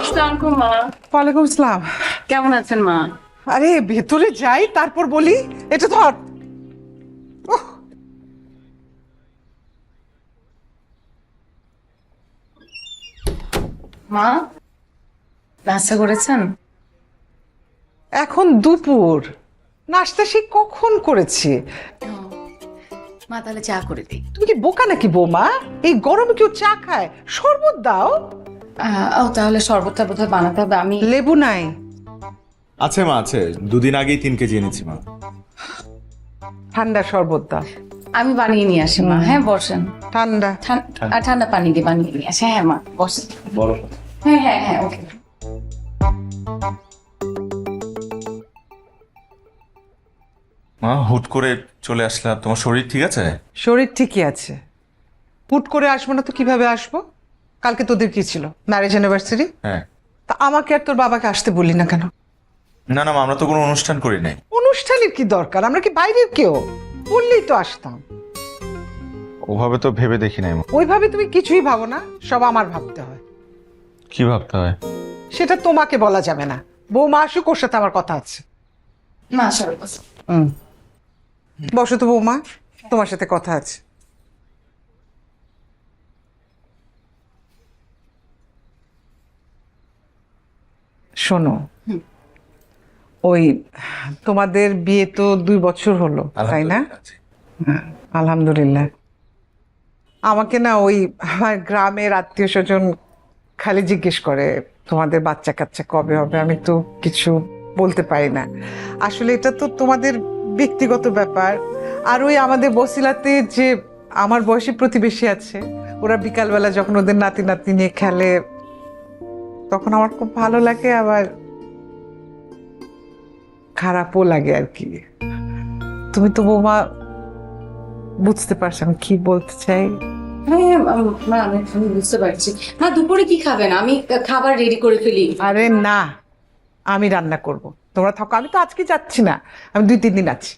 আসসালামু মা। ওয়ালাইকুম আসসালাম। কেমন আছেন মা? আরে ভেতরে যাই তারপর বলি। এটা ধর। উহ, মা, নাস্তা করেছেন? এখন দুপুর, নাস্তা সে কখন করেছি? মা তাহলে চা করে দিই। তুমি কি বোকা নাকি বৌমা? এই গরমে কেউ চা খায়? শরবত দাও। ও তাহলে শরবতটা বোধহয় বানাতে হবে। আমি লেবু নাই? আছে মা, আছে। 2 দিন আগেই 3 কেজি এনেছি মা। ঠান্ডা শরবত দাও। আমি বানিয়ে নিয়ে আসি মা। হ্যাঁ বসেন। ঠান্ডা। ঠান্ডা পানি দিয়ে বানিয়ে নিয়ে আসি। হ্যাঁ মা বসেন। বড় হ্যাঁ হ্যাঁ হ্যাঁ ওকে। মা, হুট করে চলে আসলাম। তোমার শরীর ঠিক আছে? শরীর ঠিকই আছে। হুট করে আসবো না তো কিভাবে আসবো? কালকে তোদের কি ছিল? Marriage anniversary. হ্যাঁ। তা আমাকে আর তোর বাবাকে আসতে বললি না কেন? না না মা, আমরা তো কোনো অনুষ্ঠান করি নাই। অনুষ্ঠানের কি দরকার? আমরা কি বাইরের কেউ? বললেই তো আসতাম। ওভাবে তো ভেবে দেখি নাই মা। ওইভাবে তুমি কিছুই ভাবো না, সব আমার ভাবতে হয়। কি ভাবতে হয়? সেটা তোমাকে বলা যাবে না। বৌমা আসুক, ওর সাথে আমার কথা আছে। মা শরবত। বসো তো বৌমা, তোমার সাথে কথা আছে। শোনো, ওই তোমাদের বিয়ে তো 2 বছর হলো, তাই না? আলহামদুলিল্লাহ। আমাকে না ওই আমার গ্রামের আত্মীয় স্বজন খালি জিজ্ঞেস করে তোমাদের বাচ্চা কাচ্চা কবে হবে। আমি তো কিছু বলতে পারি না। আসলে এটা তো তোমাদের ব্যক্তিগত ব্যাপার। আর ওই আমাদের বসিলাতে যে আমার বয়সী প্রতিবেশী আছে, ওরা বিকালবেলা যখন ওদের নাতি নাতনি নিয়ে খেলে, তখন আমার খুব ভালো লাগে, আবার খারাপও লাগে আর কি। তুমি তো বৌমা বুঝতে পারছো আমি কি বলতে চাই। হ্যাঁ মা আমি বুঝতে পারছি। মা দুপুরে কি খাবেন? আমি খাবার রেডি করে ফেলি। আরে না, আমি রান্না করব, তোমরা থাকো। আমি তো আজকে যাচ্ছি না, আমি 2-3 দিন আছি।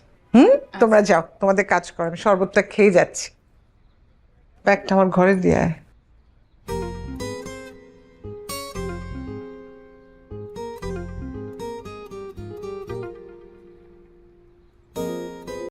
তোমরা যাও, তোমাদের কাজ করো, আমি শরবতটা খেয়ে যাচ্ছি। ব্যাগটা আমার ঘরে দিয়ে আয়।